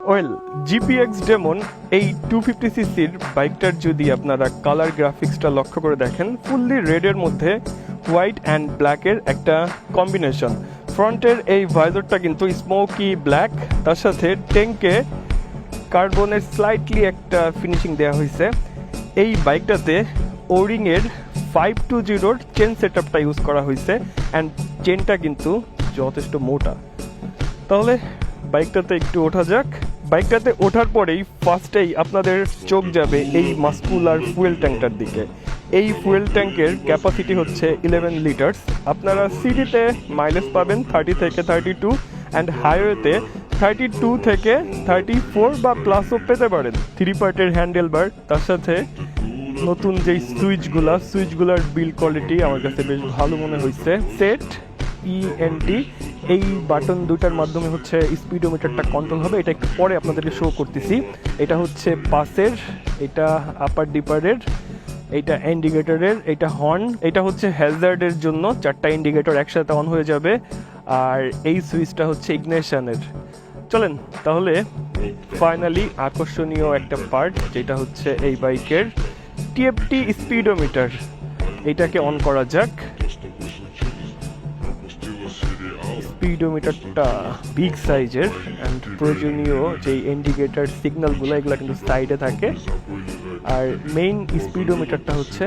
Well, GPX demon এই 250সিসির বাইকটার যদি আপনারা কালার গ্রাফিক্সটা লক্ষ্য করে দেখেন, ফুললি রেডের মধ্যে হোয়াইট অ্যান্ড ব্ল্যাকের একটা কম্বিনেশন। ফ্রন্টের এই ভাইজরটা কিন্তু স্মোকি ব্ল্যাক, তার সাথে ট্যাঙ্কে কার্বনের স্লাইটলি একটা ফিনিশিং দেওয়া হয়েছে। এই বাইকটাতে ওরিংয়ের 520 চেন সেটআপটা ইউজ করা হয়েছে অ্যান্ড চেনটা কিন্তু যথেষ্ট মোটা। তাহলে বাইকটাতে একটু ওঠা যাক। বাইকটাতে ওঠার পরেই ফার্স্টেই আপনাদের চোখ যাবে এই মাস্কুলার ফুয়েল ট্যাঙ্কটার দিকে। এই ফুয়েল ট্যাঙ্কের ক্যাপাসিটি হচ্ছে 11 লিটার্স। আপনারা সিটিতে মাইলেজ পাবেন 30 থেকে 32 অ্যান্ড হাইওয়েতে 32 থেকে 34 বা প্লাসও পেতে পারেন। 3 পার্টের হ্যান্ডেল বার, তার সাথে নতুন যেই সুইচগুলার বিল্ড কোয়ালিটি আমার কাছে বেশ ভালো মনে হয়েছে। সেট ইএনটি এই বাটন দুটার মাধ্যমে হচ্ছে স্পিডোমিটারটা কন্ট্রোল হবে। এটা একটু পরে আপনাদেরকে শো করতেছি। এটা হচ্ছে পাসের, এটা আপার ডিপারের, এইটা ইন্ডিকেটরের, এটা হর্ন, এটা হচ্ছে হ্যাজার্ডের জন্য 4টা ইন্ডিকেটর একসাথে অন হয়ে যাবে। আর এই সুইচটা হচ্ছে ইগনিশনের। চলেন তাহলে ফাইনালি আকর্ষণীয় একটা পার্ট, যেটা হচ্ছে এই বাইকের টিএফটি স্পিডোমিটার। এটাকে অন করা যাক। স্পিডোমিটারটা বিগ সাইজের অ্যান্ড প্রয়োজনীয় যে ইন্ডিকেটর সিগন্যালগুলো এগুলো কিন্তু সাইডে থাকে। আর মেইন স্পিডোমিটারটা হচ্ছে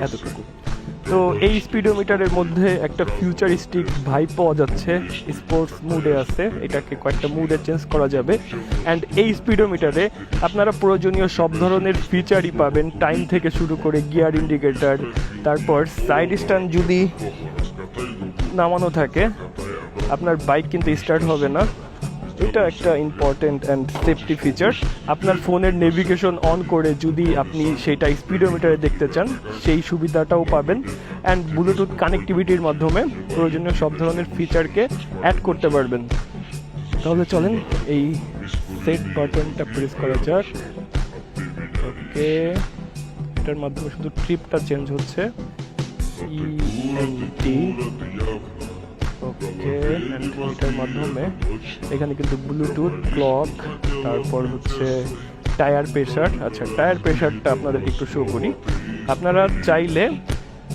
এতটুকু। তো এই স্পিডোমিটারের মধ্যে একটা ফিউচারিস্টিক ভাইব পাওয়া যাচ্ছে, স্পোর্টস মুডে আছে, এটাকে কয়েকটা মুডে চেঞ্জ করা যাবে। অ্যান্ড এই স্পিডোমিটারে আপনারা প্রয়োজনীয় সব ধরনের ফিচারই পাবেন, টাইম থেকে শুরু করে গিয়ার ইন্ডিকেটর, তারপর সাইড স্ট্যান্ড যদি নামানো থাকে আপনার বাইক কিন্তু স্টার্ট হবে না। এটা একটা ইম্পর্টেন্ট অ্যান্ড সেফটি ফিচার। আপনার ফোনের নেভিগেশন অন করে যদি আপনি সেটা স্পিডোমিটারে দেখতে চান, সেই সুবিধাটাও পাবেন। অ্যান্ড ব্লুটুথ কানেক্টিভিটির মাধ্যমে প্রয়োজনীয় সব ধরনের ফিচারকে অ্যাড করতে পারবেন। তাহলে চলেন এই সেট বাটনটা প্রেস করা যাক। ওকে, এটার মাধ্যমে শুধু ট্রিপটা চেঞ্জ হচ্ছে, ইএনটি। ওকে, এটার মাধ্যমে এখানে কিন্তু ব্লুটুথ, ক্লক, তারপর হচ্ছে টায়ার প্রেশার। আচ্ছা, টায়ার প্রেশারটা আপনাদের একটু শো করি। আপনারা চাইলে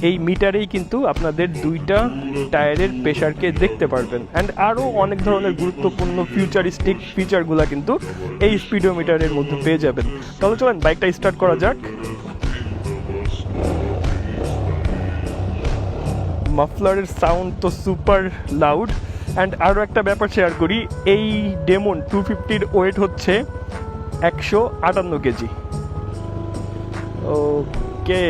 এই মিটারেই কিন্তু আপনাদের দুইটা টায়ারের প্রেশারকে দেখতে পারবেন। অ্যান্ড আরও অনেক ধরনের গুরুত্বপূর্ণ ফিউচারিস্টিক ফিচারগুলো কিন্তু এই স্পিডোমিটারের মধ্যে পেয়ে যাবেন। তাহলে চলেন বাইকটা স্টার্ট করা যাক। মাফলারের সাউন্ড তো সুপার লাউড। অ্যান্ড আরও একটা ব্যাপার শেয়ার করি, এই ডেমন 250-র ওয়েট হচ্ছে 158 কেজি। ওকে।